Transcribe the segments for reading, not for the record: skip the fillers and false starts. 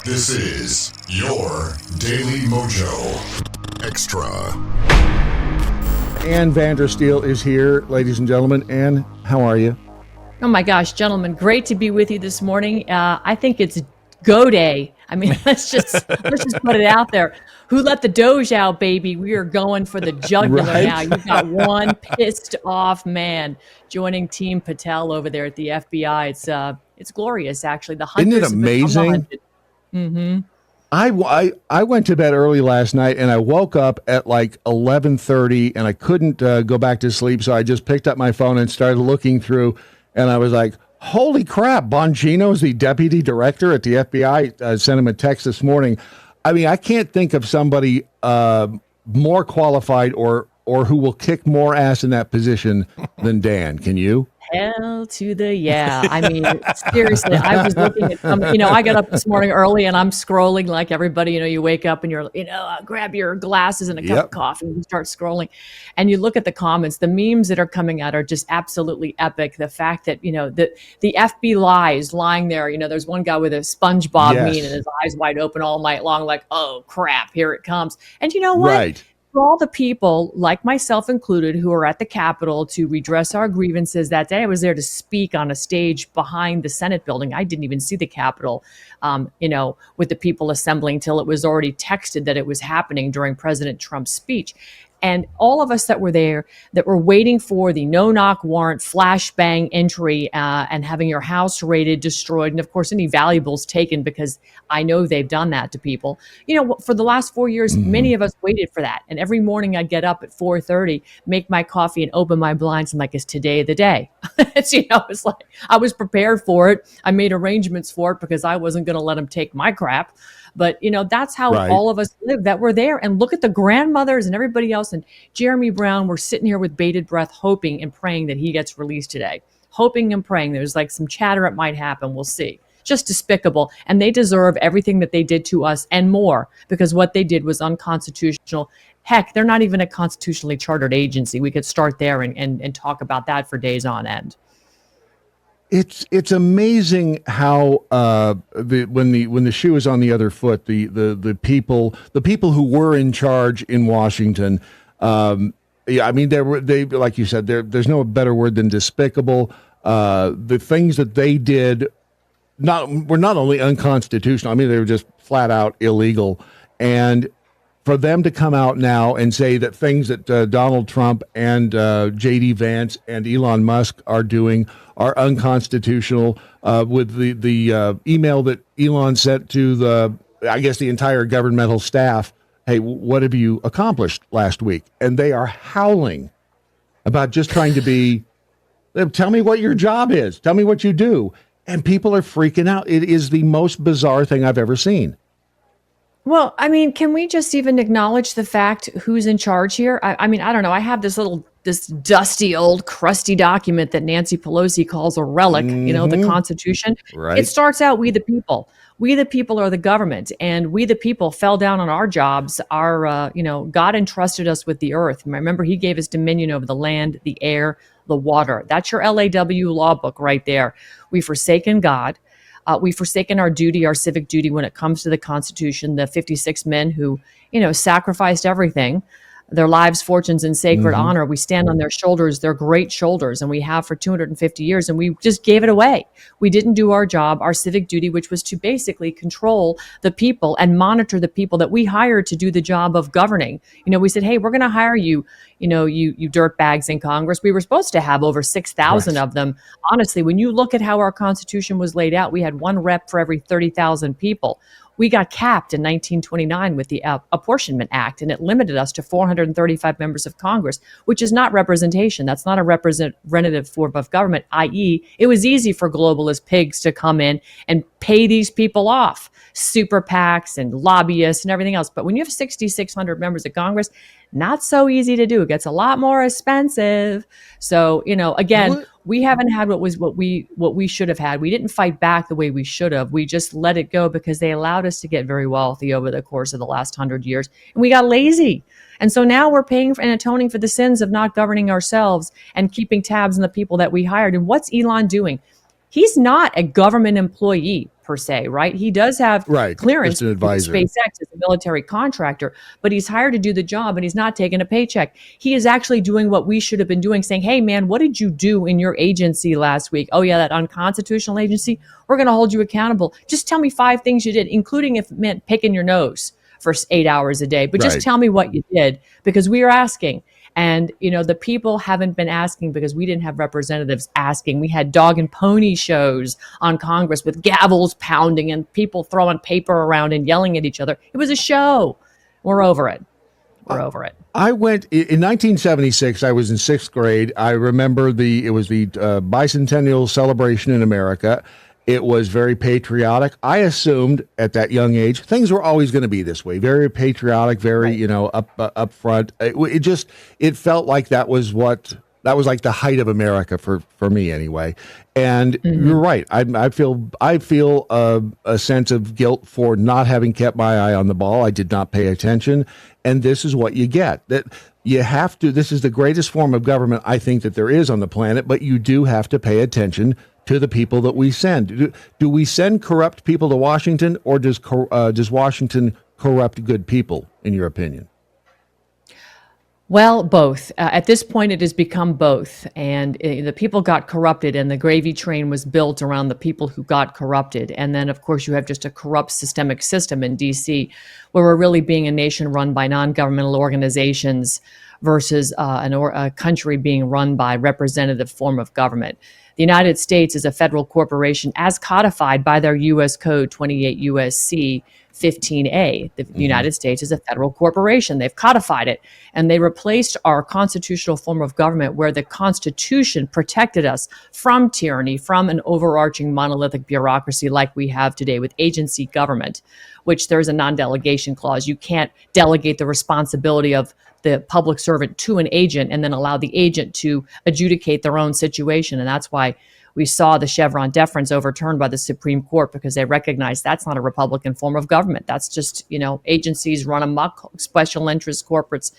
This is your Daily MoJo Extra. Ann Vandersteel is here, ladies and gentlemen. Ann, how are you? Oh my gosh, gentlemen, great to be with you this morning. I think it's go day. I mean, let's just put it out there. Who let the Doge out, baby? We are going for the jugular now. You've got one pissed off man joining Team Patel over there at the FBI. It's glorious, actually. The hunters. Isn't it amazing? Mm-hmm. I went to bed early last night and I woke up at like 11:30 and I couldn't go back to sleep. So I just picked up my phone and started looking through and I was like, holy crap, Bongino is the deputy director at the FBI. I sent him a text this morning. I mean, I can't think of somebody more qualified or who will kick more ass in that position than Dan. Can you? Hell to the yeah. I mean, seriously, I was looking at I got up this morning early and I'm scrolling like everybody. You wake up and you're, grab your glasses and a cup of coffee and you start scrolling. And you look at the comments, the memes that are coming out are just absolutely epic. The fact that, the FB is lying there. There's one guy with a SpongeBob meme and his eyes wide open all night long, like, oh, crap, here it comes. And you know what? Right. For all the people, like myself included, who are at the Capitol to redress our grievances that day, I was there to speak on a stage behind the Senate building. I didn't even see the Capitol, with the people assembling till it was already texted that it was happening during President Trump's speech. And all of us that were there, that were waiting for the no-knock warrant, flashbang entry, and having your house raided, destroyed, and of course any valuables taken, because I know they've done that to people. For the last 4 years, many of us waited for that. And every morning I get up at 4:30, make my coffee and open my blinds. I'm like, is today the day? It's like I was prepared for it. I made arrangements for it because I wasn't going to let them take my crap. But, that's how all of us live, that were there. And look at the grandmothers and everybody else. And Jeremy Brown, we're sitting here with bated breath, hoping and praying that he gets released today. Hoping and praying. There's like some chatter it might happen. We'll see. Just despicable. And they deserve everything that they did to us and more, because what they did was unconstitutional. Heck, they're not even a constitutionally chartered agency. We could start there and talk about that for days on end. It's amazing how when the shoe is on the other foot, the people who were in charge in Washington, I mean they like you said, there's no better word than despicable. The things that they did were not only unconstitutional. I mean, they were just flat out illegal. And for them to come out now and say that things that Donald Trump and J.D. Vance and Elon Musk are doing are unconstitutional, with the email that Elon sent to the entire governmental staff. Hey, what have you accomplished last week? And they are howling about just trying to be, tell me what your job is. Tell me what you do. And people are freaking out. It is the most bizarre thing I've ever seen. Well, I mean, can we just even acknowledge the fact who's in charge here? I mean, I don't know. I have this dusty old crusty document that Nancy Pelosi calls a relic, the Constitution. Right. It starts out, we the people. We the people are the government, and we the people fell down on our jobs. God entrusted us with the earth. Remember, he gave us dominion over the land, the air, the water. That's your LAW law book right there. We've forsaken God. We've forsaken our duty, our civic duty when it comes to the Constitution, the 56 men who, sacrificed everything, their lives, fortunes, and sacred honor. We stand on their shoulders, their great shoulders, and we have for 250 years, and we just gave it away. We didn't do our job, our civic duty, which was to basically control the people and monitor the people that we hired to do the job of governing. We said, hey, we're going to hire you, you dirtbags in Congress. We were supposed to have over 6,000 of them. Honestly, when you look at how our Constitution was laid out, we had one rep for every 30,000 people. We got capped in 1929 with the Apportionment Act, and it limited us to 435 members of Congress, which is not representation. That's not a representative form of government, i.e., it was easy for globalist pigs to come in and pay these people off, super PACs and lobbyists and everything else. But when you have 6,600 members of Congress, not so easy to do. It gets a lot more expensive. So, again, we haven't had what we should have had. We didn't fight back the way we should have. We just let it go because they allowed us to get very wealthy over the course of the last 100 years. And we got lazy. And so now we're paying and atoning for the sins of not governing ourselves and keeping tabs on the people that we hired. And what's Elon doing? He's not a government employee per per se, right? He does have Right. clearance Just an with advisor. SpaceX as a military contractor, but he's hired to do the job and he's not taking a paycheck. He is actually doing what we should have been doing, saying, hey, man, what did you do in your agency last week? Oh, yeah, that unconstitutional agency. We're going to hold you accountable. Just tell me 5 things you did, including if it meant picking your nose for 8 hours a day. But just Right. tell me what you did, because we are asking. And, the people haven't been asking because we didn't have representatives asking. We had dog and pony shows on Congress with gavels pounding and people throwing paper around and yelling at each other. It was a show. We're over it. We're over it. I went in 1976. I was in 6th grade. I remember it was the bicentennial celebration in America. It was very patriotic. I assumed at that young age things were always going to be this way. Very patriotic, very up front. It felt like that was like the height of America for me anyway. And you're right. I feel a sense of guilt for not having kept my eye on the ball. I did not pay attention, and this is what you get. That you have to. This is the greatest form of government I think that there is on the planet. But you do have to pay attention to the people that we send. Do we send corrupt people to Washington, or does Washington corrupt good people, in your opinion? Well, both. At this point, it has become both. And the people got corrupted, and the gravy train was built around the people who got corrupted. And then, of course, you have just a corrupt systemic system in D.C., where we're really being a nation run by non-governmental organizations versus a country being run by representative form of government. The United States is a federal corporation as codified by their U.S. Code 28 U.S.C. 15A. The United States is a federal corporation. They've codified it, and they replaced our constitutional form of government where the Constitution protected us from tyranny, from an overarching monolithic bureaucracy like we have today with agency government, which there's a non-delegation clause. You can't delegate the responsibility of the public servant to an agent and then allow the agent to adjudicate their own situation. And that's why we saw the Chevron deference overturned by the Supreme Court, because they recognized that's not a Republican form of government. That's just, agencies run amok, special interest corporates,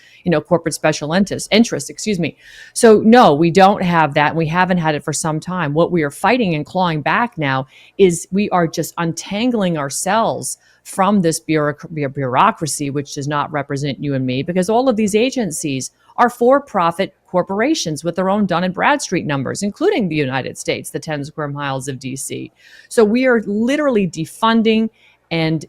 corporate special interests, excuse me. So no, we don't have that. And we haven't had it for some time. What we are fighting and clawing back now is we are just untangling ourselves from this bureaucracy, which does not represent you and me, because all of these agencies are for-profit corporations with their own Dun and Bradstreet numbers, including the United States, the 10 square miles of DC. So we are literally defunding and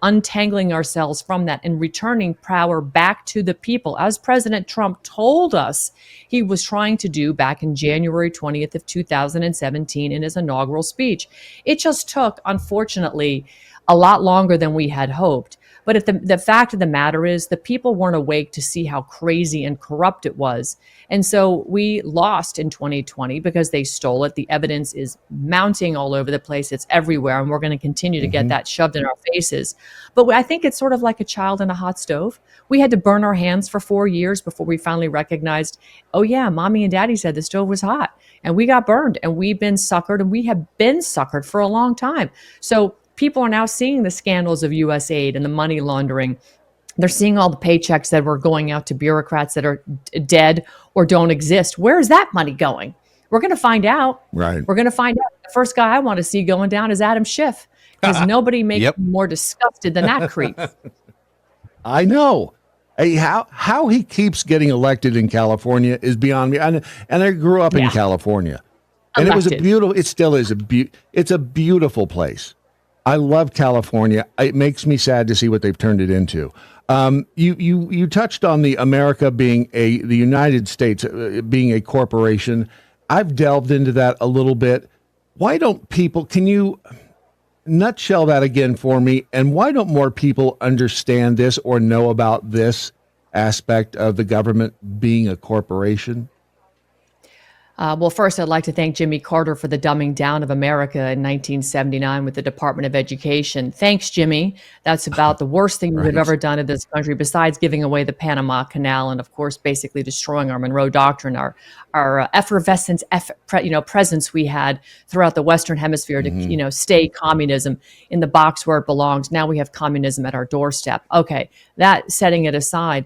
untangling ourselves from that and returning power back to the people, as President Trump told us he was trying to do back in January 20th of 2017 in his inaugural speech. It just took, unfortunately, a lot longer than we had hoped. But the fact of the matter is the people weren't awake to see how crazy and corrupt it was. And so we lost in 2020 because they stole it. The evidence is mounting all over the place. It's everywhere. And we're going to continue to get that shoved in our faces. But I think it's sort of like a child in a hot stove. We had to burn our hands for 4 years before we finally recognized, oh yeah, mommy and daddy said the stove was hot. And we got burned, and we've been suckered, and we have been suckered for a long time. So people are now seeing the scandals of U.S. aid and the money laundering. They're seeing all the paychecks that were going out to bureaucrats that are dead or don't exist. Where is that money going? We're going to find out. Right. We're going to find out. The first guy I want to see going down is Adam Schiff, because nobody makes me more disgusted than that creep. I know. Hey, how he keeps getting elected in California is beyond me. And I grew up in California, and Elected. it still is it's a beautiful place. I love California. It makes me sad to see what they've turned it into. You touched on the America being the United States being a corporation. I've delved into that a little bit. Why don't people? Can you nutshell that again for me? And why don't more people understand this or know about this aspect of the government being a corporation? Well, first, I'd like to thank Jimmy Carter for the dumbing down of America in 1979 with the Department of Education. Thanks, Jimmy. That's about the worst thing we've ever done in this country, besides giving away the Panama Canal and, of course, basically destroying our Monroe Doctrine, our effervescence, presence we had throughout the Western Hemisphere to, stay communism in the box where it belongs. Now we have communism at our doorstep. Okay, that setting it aside.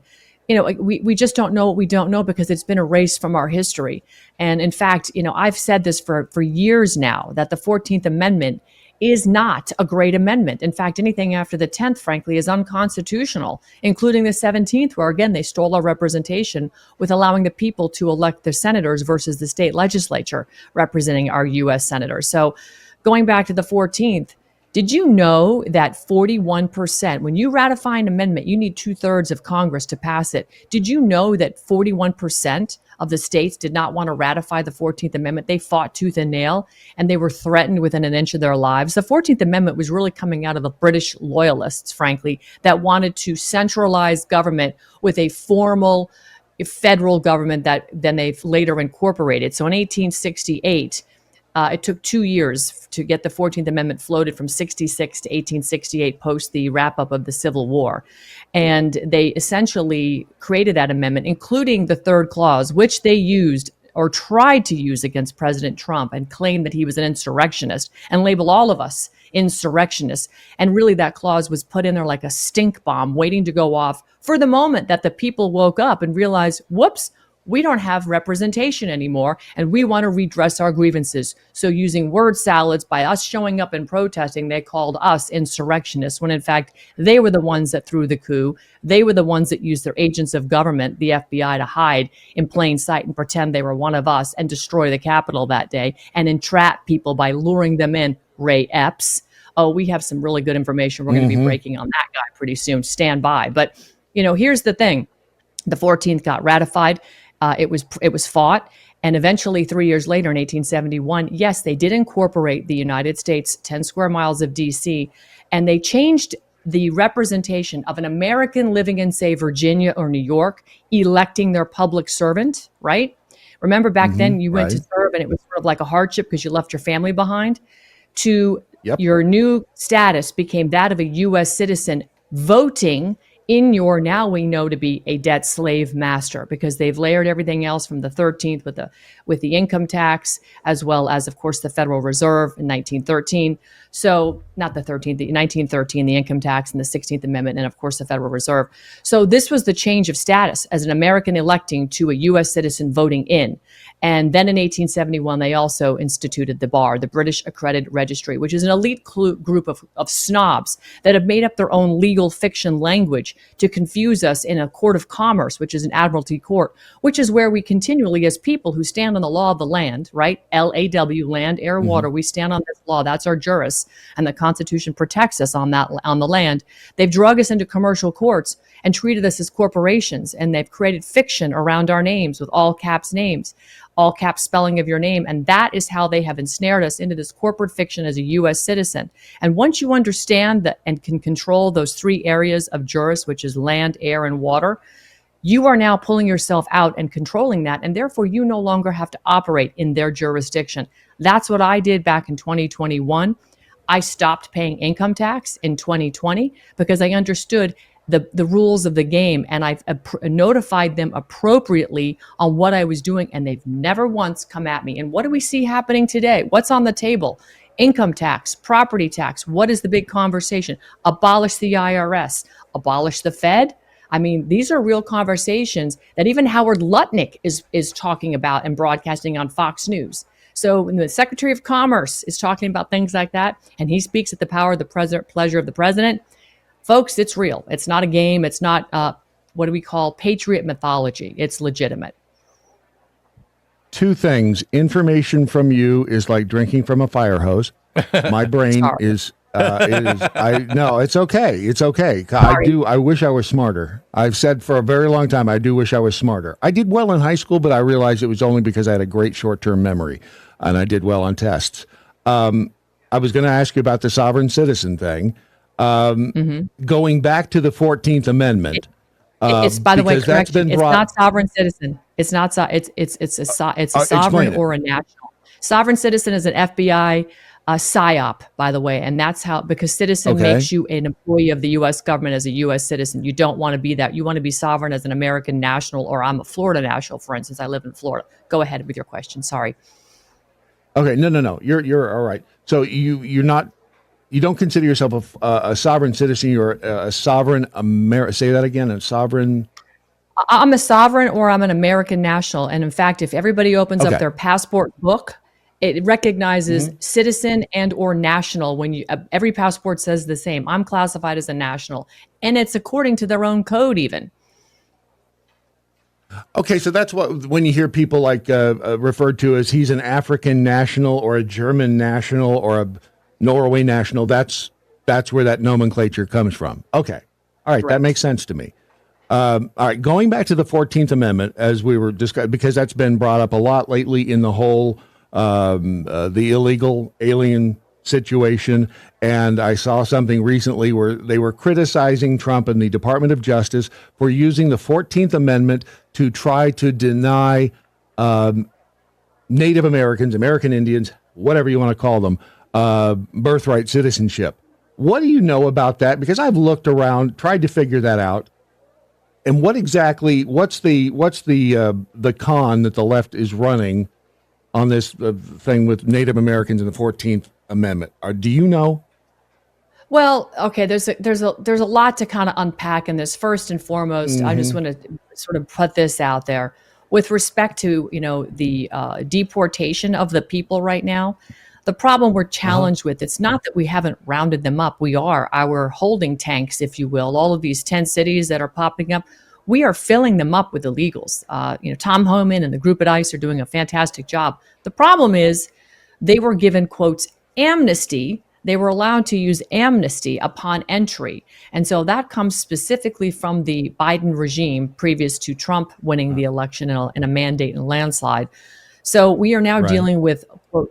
We just don't know what we don't know because it's been erased from our history. And in fact, I've said this for years now, that the 14th Amendment is not a great amendment. In fact, anything after the 10th, frankly, is unconstitutional, including the 17th, where, again, they stole our representation with allowing the people to elect their senators versus the state legislature representing our U.S. senators. So going back to the 14th, did you know that 41%, when you ratify an amendment, you need 2/3 of Congress to pass it? Did you know that 41% of the states did not want to ratify the 14th Amendment? They fought tooth and nail, and they were threatened within an inch of their lives. The 14th Amendment was really coming out of the British loyalists, frankly, that wanted to centralize government with a formal federal government that then they later incorporated. So in 1868, it took 2 years to get the 14th Amendment floated from 66 to 1868 post the wrap up of the Civil War. And they essentially created that amendment, including the third clause, which they used or tried to use against President Trump and claimed that he was an insurrectionist and label all of us insurrectionists. And really that clause was put in there like a stink bomb waiting to go off for the moment that the people woke up and realized, whoops, we don't have representation anymore, and we want to redress our grievances. So using word salads by us showing up and protesting, they called us insurrectionists, when in fact, they were the ones that threw the coup. They were the ones that used their agents of government, the FBI, to hide in plain sight and pretend they were one of us and destroy the Capitol that day and entrap people by luring them in. Ray Epps. Oh, we have some really good information we're going to be breaking on that guy pretty soon. Stand by. But, here's the thing. The 14th got ratified. It was fought, and eventually 3 years later in 1871, yes, they did incorporate the United States 10 square miles of D.C., and they changed the representation of an American living in, say, Virginia or New York, electing their public servant, right? Remember back then you went to serve and it was sort of like a hardship because you left your family behind, to your new status became that of a U.S. citizen voting in your, now we know to be a debt slave master, because they've layered everything else from the 13th with the income tax, as well as, of course, the Federal Reserve in 1913. So not the 13th, the 1913, the income tax and the 16th Amendment, and of course the Federal Reserve. So this was the change of status as an American electing to a U.S. citizen voting in. And then in 1871, they also instituted the bar, the British Accredited Registry, which is an elite group of snobs that have made up their own legal fiction language to confuse us in a court of commerce, which is an admiralty court, which is where we continually, as people who stand on the law of the land, right? LAW, land, air, water, we stand on this law. That's our juris. And the Constitution protects us on the land. They've drug us into commercial courts and treated us as corporations, and they've created fiction around our names with all caps names, all caps spelling of your name. And that is how they have ensnared us into this corporate fiction as a U.S. citizen. And once you understand that and can control those three areas of juris, which is land, air, and water, you are now pulling yourself out and controlling that. And therefore, you no longer have to operate in their jurisdiction. That's what I did back in 2021. I stopped paying income tax in 2020 because I understood the rules of the game, and I've notified them appropriately on what I was doing, and they've never once come at me. And what do we see happening today? What's on the table? Income tax, property tax. What is the big conversation? Abolish the IRS, abolish the Fed. I mean, these are real conversations that even Howard Lutnick is talking about and broadcasting on Fox News. So when the Secretary of Commerce is talking about things like that, and he speaks at the power of the president, pleasure of the president, folks, it's real. It's not a game. It's not what do we call patriot mythology. It's legitimate. Two things. Information from you is like drinking from a fire hose. My brain is no, it's okay. It's okay. I wish I was smarter. I've said for a very long time, I do wish I was smarter. I did well in high school, but I realized it was only because I had a great short-term memory and I did well on tests. I was going to ask you about the sovereign citizen thing. Going back to the 14th Amendment. It's, by the way, correction. It's not sovereign citizen. It's not. It's a sovereign or a national. Sovereign citizen is an FBI PSYOP, by the way, and that's how, because citizen makes you an employee of the U.S. government as a U.S. citizen. You don't want to be that. You want to be sovereign as an American national, or I'm a Florida national, for instance. I live in Florida. Go ahead with your question. Sorry. Okay, no. You're all right. So you're not. You don't consider yourself a sovereign citizen. You're a sovereign Say that again. A sovereign. I'm a sovereign, or I'm an American national. And in fact, if everybody opens up their passport book It recognizes citizen and or national. When you every passport says the same. I'm classified as a national, and it's according to their own code even. Okay, so that's what when you hear people like referred to as he's an African national or a German national or a Norway national. That's where that nomenclature comes from. Okay, all right, Correct. that makes sense to me. All right, going back to the 14th Amendment, as we were discussing, because that's been brought up a lot lately in the whole the illegal alien situation. And I saw something recently where they were criticizing Trump and the Department of Justice for using the 14th Amendment to try to deny Native Americans, American Indians, whatever you want to call them, birthright citizenship. What do you know about that? Because I've looked around, tried to figure that out. And what's the con that the left is running on this thing with Native Americans in the 14th Amendment? Do you know? Well, okay, there's a lot to kind of unpack in this. First and foremost, I just want to sort of put this out there with respect to, the deportation of the people right now. The problem we're challenged with, it's not that we haven't rounded them up. We are. Our holding tanks, if you will, all of these 10 cities that are popping up, we are filling them up with illegals. Tom Homan and the group at ICE are doing a fantastic job. The problem is they were given, quotes, amnesty. They were allowed to use amnesty upon entry. And so that comes specifically from the Biden regime previous to Trump winning the election in a mandate and landslide. So we are now dealing with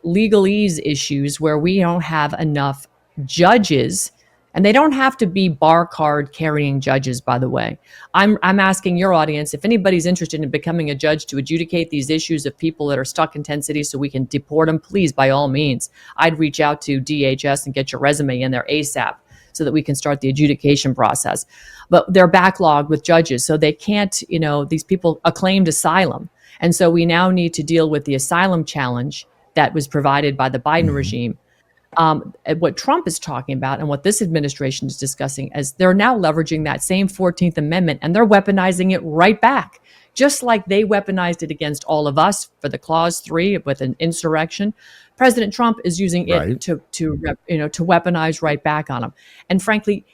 legalese issues where we don't have enough judges, and they don't have to be bar card carrying judges, by the way. I'm asking your audience, if anybody's interested in becoming a judge to adjudicate these issues of people that are stuck in 10 cities so we can deport them, please, by all means, I'd reach out to DHS and get your resume in there ASAP so that we can start the adjudication process. But they're backlogged with judges, so they can't, these people acclaimed asylum. And so we now need to deal with the asylum challenge that was provided by the Biden regime. What Trump is talking about and what this administration is discussing is they're now leveraging that same 14th Amendment and they're weaponizing it right back, just like they weaponized it against all of us for the Clause 3 with an insurrection. President Trump is using it to weaponize right back on them. And frankly,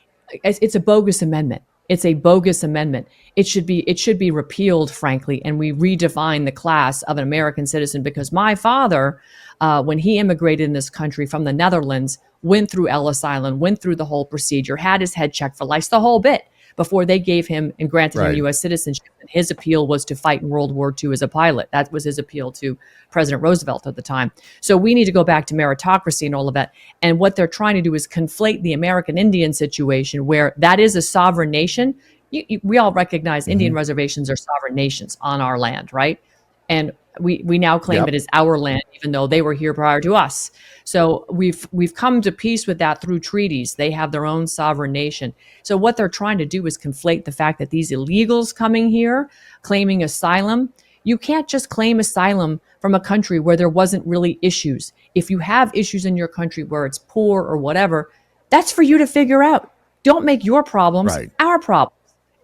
it's a bogus amendment. It's a bogus amendment. It should be repealed, frankly, and we redefine the class of an American citizen, because my father, when he immigrated in this country from the Netherlands, went through Ellis Island, went through the whole procedure, had his head checked for lice, the whole bit, before they gave him and granted him U.S. citizenship. And his appeal was to fight in World War II as a pilot. That was his appeal to President Roosevelt at the time. So we need to go back to meritocracy and all of that. And what they're trying to do is conflate the American Indian situation, where that is a sovereign nation. We all recognize Indian reservations are sovereign nations on our land, right? And we now claim it as our land, even though they were here prior to us. So we've come to peace with that through treaties. They have their own sovereign nation. So what they're trying to do is conflate the fact that these illegals coming here, claiming asylum, you can't just claim asylum from a country where there wasn't really issues. If you have issues in your country where it's poor or whatever, that's for you to figure out. Don't make your problems our problems.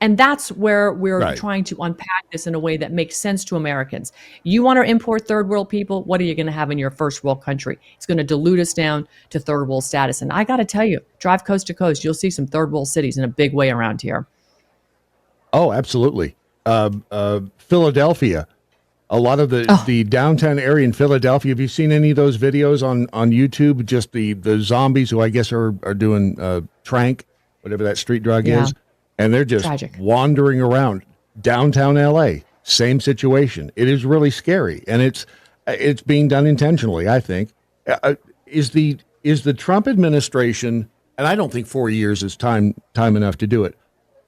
And that's where we're trying to unpack this in a way that makes sense to Americans. You want to import third world people? What are you going to have in your first world country? It's going to dilute us down to third world status. And I got to tell you, drive coast to coast, you'll see some third world cities in a big way around here. Oh, absolutely. Philadelphia, a lot of the downtown area in Philadelphia. Have you seen any of those videos on YouTube? Just the zombies who I guess are doing trank, whatever that street drug is. And they're just wandering around downtown LA. Same situation. It is really scary, and it's being done intentionally, I think. Is the Trump administration, and I don't think 4 years is time enough to do it.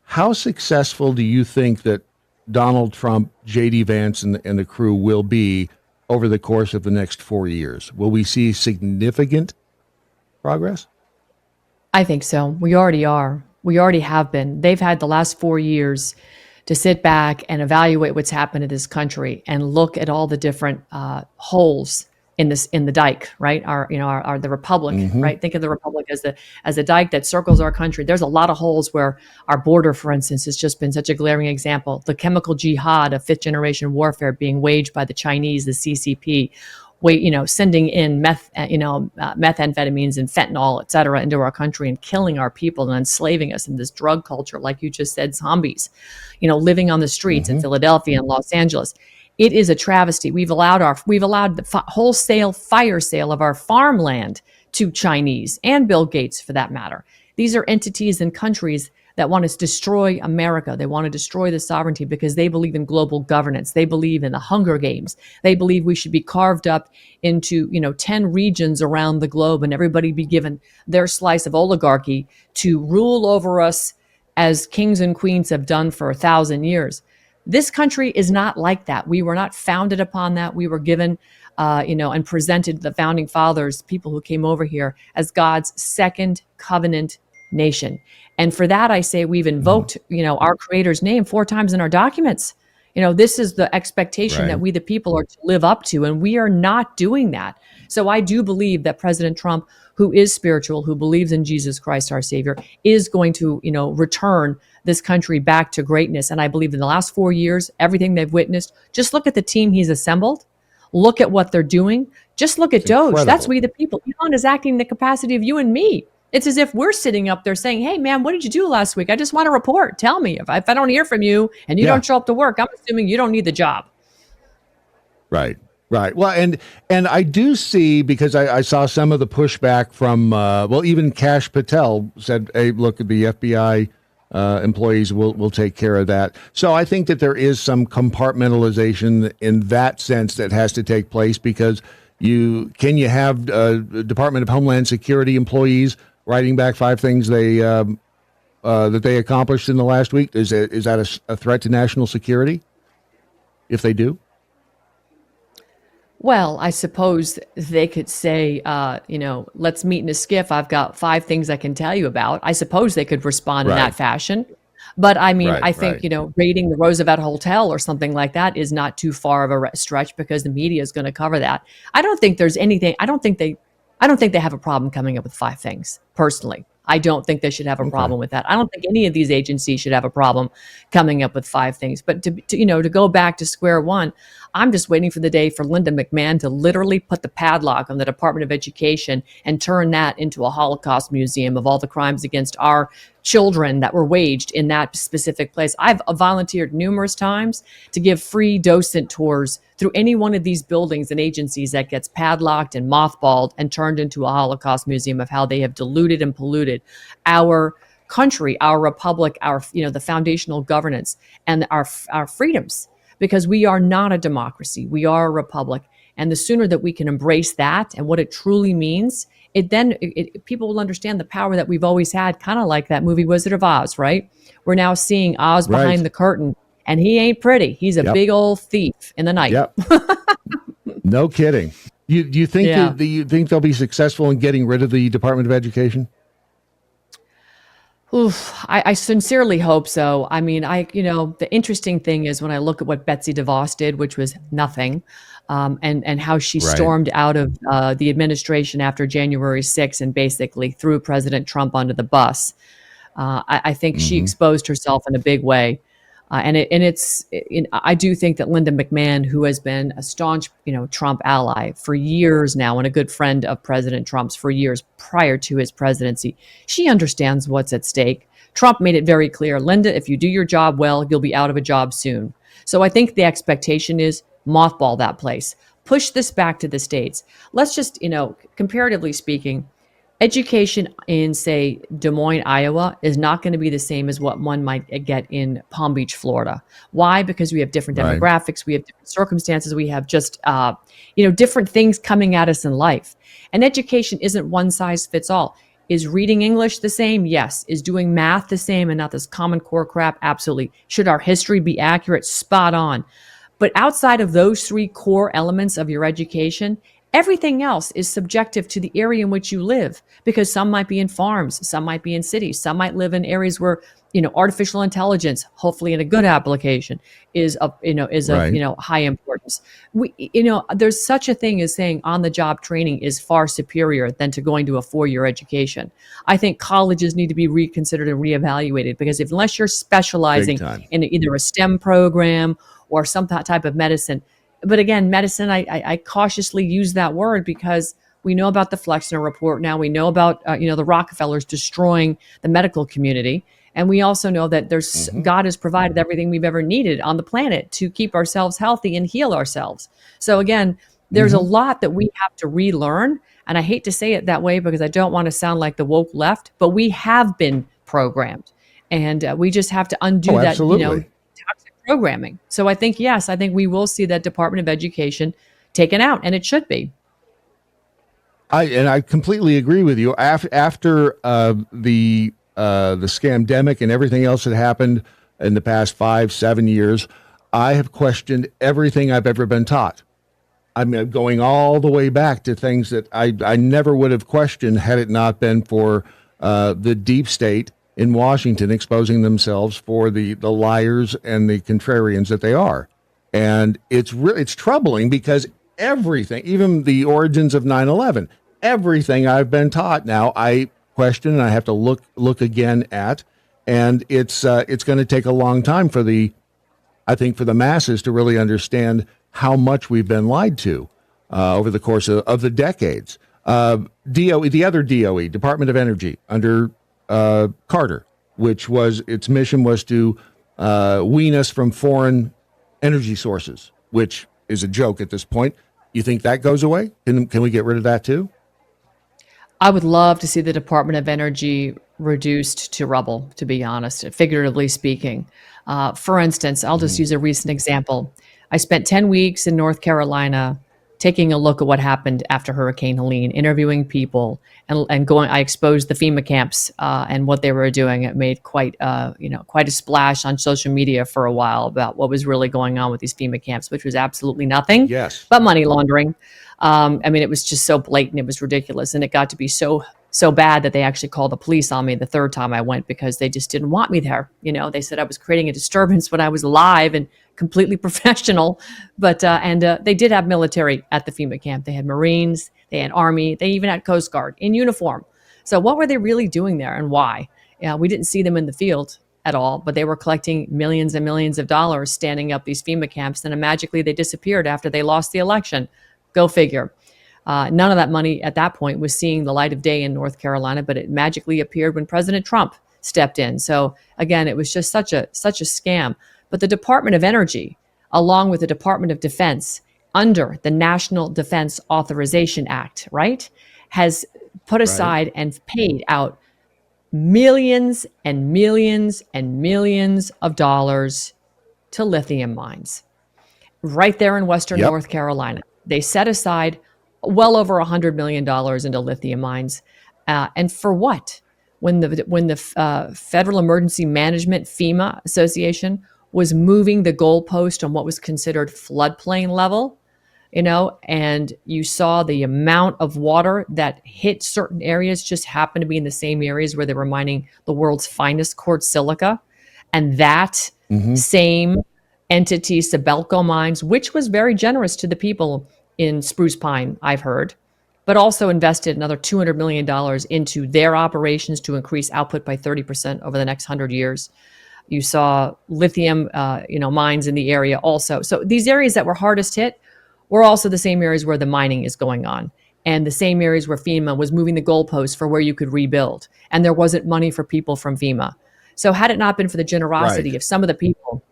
How successful do you think that Donald Trump, J.D. Vance, and the crew will be over the course of the next 4 years? Will we see significant progress? I think so. We already are. We already have been. They've had the last 4 years to sit back and evaluate what's happened in this country and look at all the different holes in the dike, right? The republic, right? Think of the republic as a dike that circles our country. There's a lot of holes where our border, for instance, has just been such a glaring example. The chemical jihad of fifth generation warfare being waged by the Chinese, the CCP. sending in methamphetamines and fentanyl, et cetera, into our country and killing our people and enslaving us in this drug culture, like you just said, zombies, living on the streets in Philadelphia and Los Angeles. It is a travesty. We've allowed the wholesale fire sale of our farmland to Chinese and Bill Gates, for that matter. These are entities and countries that want to destroy America. They want to destroy the sovereignty because they believe in global governance. They believe in the Hunger Games. They believe we should be carved up into, 10 regions around the globe and everybody be given their slice of oligarchy to rule over us as kings and queens have done for 1,000 years. This country is not like that. We were not founded upon that. We were given, and presented the founding fathers, people who came over here, as God's second covenant nation. And for that, I say we've invoked, our Creator's name 4 times in our documents. This is the expectation that we, the people, are to live up to, and we are not doing that. So I do believe that President Trump, who is spiritual, who believes in Jesus Christ, our Savior, is going to, return this country back to greatness. And I believe in the last 4 years, everything they've witnessed, just look at the team he's assembled. Look at what they're doing. Just look at Doge. Incredible. That's we, the people. Elon is acting in the capacity of you and me. It's as if we're sitting up there saying, hey, man, what did you do last week? I just want a report. Tell me. If I don't hear from you and you don't show up to work, I'm assuming you don't need the job. Right. Well, and I do see, because I saw some of the pushback from, even Kash Patel said, hey, look, the FBI employees will take care of that. So I think that there is some compartmentalization in that sense that has to take place, because you have Department of Homeland Security employees writing back 5 things that they accomplished in the last week? Is that a threat to national security if they do? Well, I suppose they could say, let's meet in a skiff. I've got 5 things I can tell you about. I suppose they could respond in that fashion. But I mean, I think, raiding the Roosevelt Hotel or something like that is not too far of a stretch, because the media is going to cover that. I don't think there's anything. I don't think they have a problem coming up with 5 things, personally. I don't think they should have a problem with that. I don't think any of these agencies should have a problem coming up with 5 things. But to go back to square one, I'm just waiting for the day for Linda McMahon to literally put the padlock on the Department of Education and turn that into a Holocaust museum of all the crimes against our children that were waged in that specific place. I've volunteered numerous times to give free docent tours through any one of these buildings and agencies that gets padlocked and mothballed and turned into a Holocaust museum of how they have diluted and polluted our country, our republic, our the foundational governance and our freedoms, because we are not a democracy. We are a republic. And the sooner that we can embrace that and what it truly means, people will understand the power that we've always had, kind of like that movie Wizard of Oz, right? We're now seeing Oz behind the curtain, and he ain't pretty. He's a big old thief in the night. Yep. No kidding. Do you think you think they'll be successful in getting rid of the Department of Education? Oof, I sincerely hope so. I mean, the interesting thing is when I look at what Betsy DeVos did, which was nothing, and how she stormed out of the administration after January 6th and basically threw President Trump under the bus. I think she exposed herself in a big way. I do think that Linda McMahon, who has been a staunch, Trump ally for years now and a good friend of President Trump's for years prior to his presidency, she understands what's at stake. Trump made it very clear, Linda, if you do your job well, you'll be out of a job soon. So I think the expectation is mothball that place, push this back to the states. Let's just, comparatively speaking, education in, say, Des Moines, Iowa, is not going to be the same as what one might get in Palm Beach, Florida. Why? Because we have different demographics, we have different circumstances, we have just, different things coming at us in life. And education isn't one size fits all. Is reading English the same? Yes. Is doing math the same and not this Common Core crap? Absolutely. Should our history be accurate? Spot on. But outside of those 3 core elements of your education, everything else is subjective to the area in which you live, because some might be in farms, some might be in cities, some might live in areas where, artificial intelligence, hopefully in a good application, is of high importance. There's such a thing as saying on-the-job training is far superior than to going to a 4-year education. I think colleges need to be reconsidered and reevaluated, because unless you're specializing in either a STEM program or some type of medicine, But again, medicine, I cautiously use that word because we know about the Flexner report now. We know about the Rockefellers destroying the medical community, and we also know that there's God has provided everything we've ever needed on the planet to keep ourselves healthy and heal ourselves. So again, there's a lot that we have to relearn, and I hate to say it that way because I don't want to sound like the woke left, but we have been programmed, and we just have to undo Oh, that. absolutely. Toxic programming. So I think, yes, I think we will see that Department of Education taken out, and it should be. I completely agree with you. After the scamdemic and everything else that happened in the past 5-7 years, I have questioned everything I've ever been taught. I'm going all the way back to things that I never would have questioned had it not been for the deep state in Washington exposing themselves for the liars and the contrarians that they are. And it's troubling because everything, even the origins of 9/11, everything I've been taught now, I question and I have to look again at. And it's going to take a long time for the masses to really understand how much we've been lied to over the course of the decades. DOE, the other DOE, Department of Energy, under Carter, which was its mission was to wean us from foreign energy sources, which is a joke at this point. You think that goes away? Can we get rid of that too? I would love to see the Department of Energy reduced to rubble, to be honest, figuratively speaking. For instance, I'll just use a recent example. I spent 10 weeks in North Carolina taking a look at what happened after Hurricane Helene, interviewing people and going. I exposed the FEMA camps and what they were doing. It made quite a splash on social media for a while about what was really going on with these FEMA camps, which was absolutely nothing but money laundering. I mean, it was just so blatant. It was ridiculous. And it got to be so bad that they actually called the police on me the third time I went because they just didn't want me there. They said I was creating a disturbance when I was live and completely professional. But they did have military at the FEMA camp. They had Marines, they had Army, they even had Coast Guard in uniform. So what were they really doing there and why? We didn't see them in the field at all, but they were collecting millions and millions of dollars standing up these FEMA camps. And then magically they disappeared after they lost the election. Go figure. None of that money at that point was seeing the light of day in North Carolina, but it magically appeared when President Trump stepped in. So again, it was just such a scam. But the Department of Energy, along with the Department of Defense, under the National Defense Authorization Act, right, has put aside and paid out millions and millions and millions of dollars to lithium mines right there in Western North Carolina. They set aside well over $100 million into lithium mines. And for what? When the Federal Emergency Management, FEMA Association, was moving the goalpost on what was considered floodplain level, and you saw the amount of water that hit certain areas just happened to be in the same areas where they were mining the world's finest quartz silica. And that same entity, Sibelco Mines, which was very generous to the people in Spruce Pine, I've heard, but also invested another $200 million into their operations to increase output by 30% over the next 100 years. You saw lithium, mines in the area also. So these areas that were hardest hit were also the same areas where the mining is going on, and the same areas where FEMA was moving the goalposts for where you could rebuild, and there wasn't money for people from FEMA. So had it not been for the generosity of some of the people,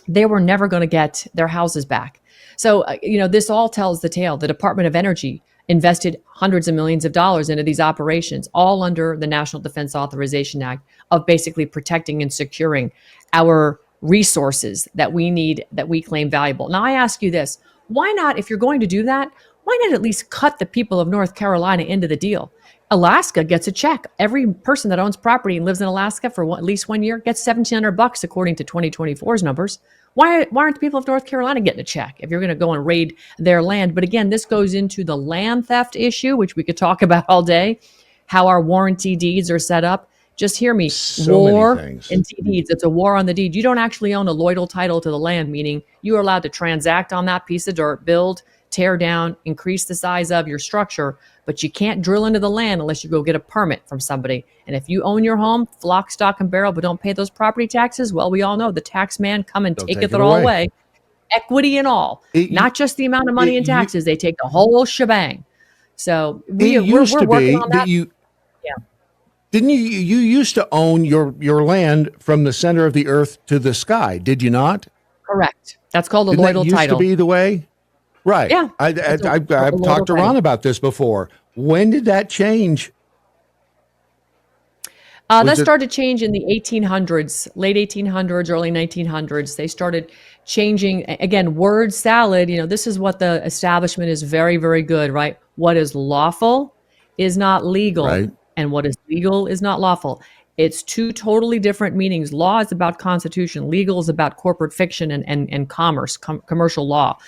they were never going to get their houses back. So, this all tells the tale. The Department of Energy invested hundreds of millions of dollars into these operations, all under the National Defense Authorization Act of basically protecting and securing our resources that we need, that we claim valuable. Now, I ask you this, why not, if you're going to do that, why not at least cut the people of North Carolina into the deal? Alaska gets a check. Every person that owns property and lives in Alaska for at least 1 year gets $1,700 according to 2024's numbers. Why aren't the people of North Carolina getting a check if you're going to go and raid their land? But again, this goes into the land theft issue, which we could talk about all day, how our warranty deeds are set up. Just hear me. War and deeds. It's a war on the deed. You don't actually own a loyal title to the land, meaning you are allowed to transact on that piece of dirt, build, tear down, increase the size of your structure, but you can't drill into the land unless you go get a permit from somebody. And if you own your home, flock, stock, and barrel, but don't pay those property taxes, well, we all know the tax man come and take it all away. equity and all, not just the amount of money in taxes. They take the whole shebang. So we're working on that. Yeah. Didn't you used to own your land from the center of the earth to the sky, did you not? Correct. That's called a Didn't loyal that used title. to be the way? Right. Yeah. I've talked to Ron about this before. When did that change? That started to change in the 1800s, late 1800s, early 1900s. They started changing, again, word salad. This is what the establishment is very, very good, right? What is lawful is not legal, right, and what is legal is not lawful. It's two totally different meanings. Law is about constitution. Legal is about corporate fiction and commerce, commercial law.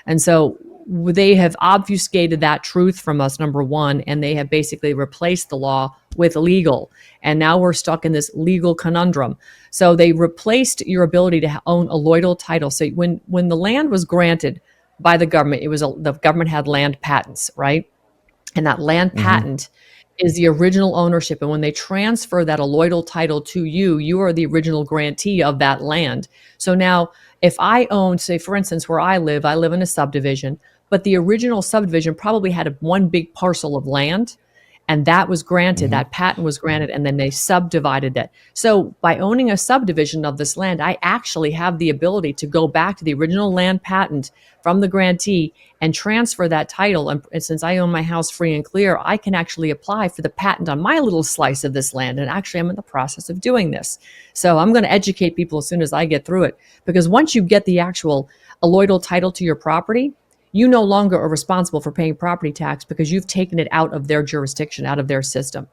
And so they have obfuscated that truth from us, number one, and they have basically replaced the law with legal. And now we're stuck in this legal conundrum. So they replaced your ability to own a loyal title. So when the land was granted by the government, the government had land patents, right? And that land patent is the original ownership. And when they transfer that alloidal title to you, you are the original grantee of that land. So now if I own, say, for instance, where I live in a subdivision, but the original subdivision probably had one big parcel of land, and that was granted, that patent was granted, and then they subdivided that. So by owning a subdivision of this land, I actually have the ability to go back to the original land patent from the grantee and transfer that title. And since I own my house free and clear, I can actually apply for the patent on my little slice of this land. And actually, I'm in the process of doing this. So I'm going to educate people as soon as I get through it. Because once you get the actual alloidal title to your property, you no longer are responsible for paying property tax because you've taken it out of their jurisdiction, out of their system.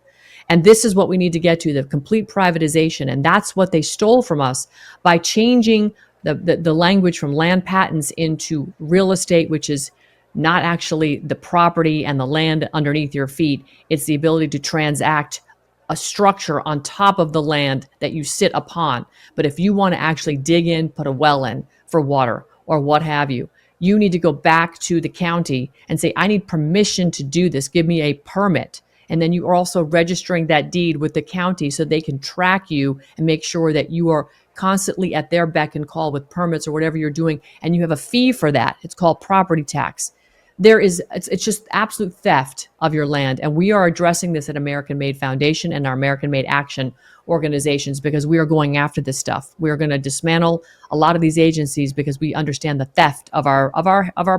And this is what we need to get to, the complete privatization. And that's what they stole from us by changing the language from land patents into real estate, which is not actually the property and the land underneath your feet. It's the ability to transact a structure on top of the land that you sit upon. But if you want to actually dig in, put a well in for water or what have you, you need to go back to the county and say, I need permission to do this. Give me a permit. And then you are also registering that deed with the county so they can track you and make sure that you are constantly at their beck and call with permits or whatever you're doing. And you have a fee for that. It's called property tax. It's just absolute theft of your land. And we are addressing this at American Made Foundation and our American Made Action organizations because we are going after this stuff. We are going to dismantle a lot of these agencies because we understand the theft of our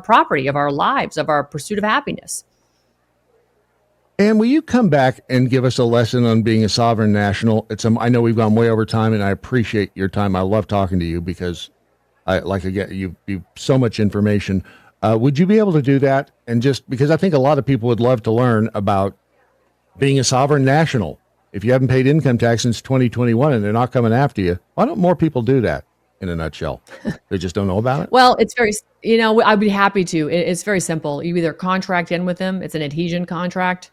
property, of our lives, of our pursuit of happiness. And will you come back and give us a lesson on being a sovereign national? I know we've gone way over time, and I appreciate your time. I love talking to you because you've so much information. Would you be able to do that? And just because I think a lot of people would love to learn about being a sovereign national. If you haven't paid income tax since 2021 and they're not coming after you, why don't more people do that in a nutshell? They just don't know about it? Well, it's very, I'd be happy to. It's very simple. You either contract in with them, it's an adhesion contract,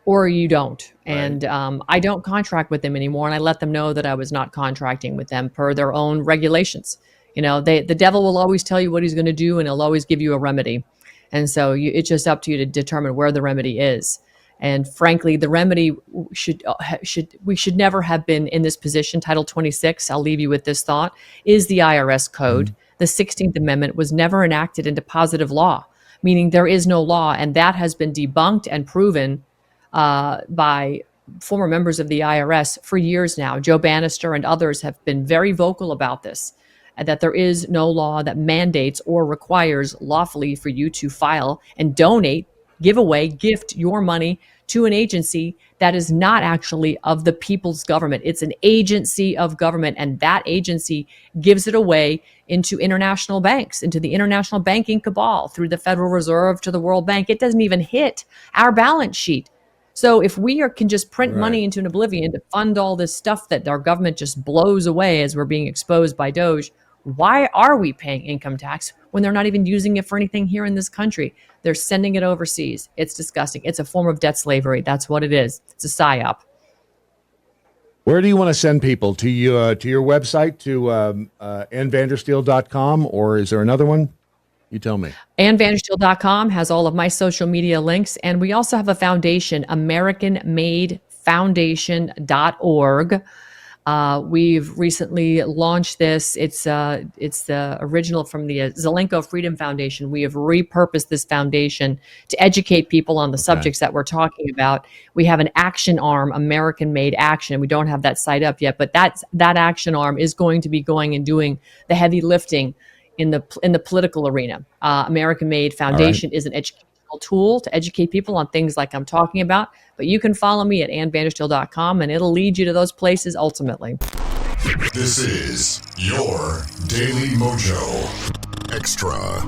or you don't. Right. And I don't contract with them anymore. And I let them know that I was not contracting with them per their own regulations. The devil will always tell you what he's going to do, and he'll always give you a remedy. And so it's just up to you to determine where the remedy is. And frankly, the remedy we should never have been in this position. Title 26, I'll leave you with this thought, is the IRS code. Mm-hmm. The 16th Amendment was never enacted into positive law, meaning there is no law. And that has been debunked and proven by former members of the IRS for years now. Joe Bannister and others have been very vocal about this, that there is no law that mandates or requires lawfully for you to file and donate, give away, gift your money to an agency that is not actually of the people's government. It's an agency of government, and that agency gives it away into international banks, into the international banking cabal, through the Federal Reserve to the World Bank. It doesn't even hit our balance sheet. So if we can just print money into an oblivion to fund all this stuff that our government just blows away as we're being exposed by Doge, why are we paying income tax when they're not even using it for anything here in this country? They're sending it overseas. It's disgusting. It's a form of debt slavery. That's what it is. It's a psyop. Where do you want to send people? To your website, to annvandersteel.com, or is there another one? You tell me. AnnVandersteel.com has all of my social media links. And we also have a foundation, AmericanMadeFoundation.org. We've recently launched this. It's the original from the Zelenko Freedom Foundation. We have repurposed this foundation to educate people on the subjects that we're talking about. We have an action arm, American-made action. We don't have that site up yet, but that action arm is going to be going and doing the heavy lifting in the political arena. American-made Foundation is an educational tool to educate people on things like I'm talking about. But you can follow me at annvandersteel.com, and it'll lead you to those places ultimately. This is your Daily Mojo Extra.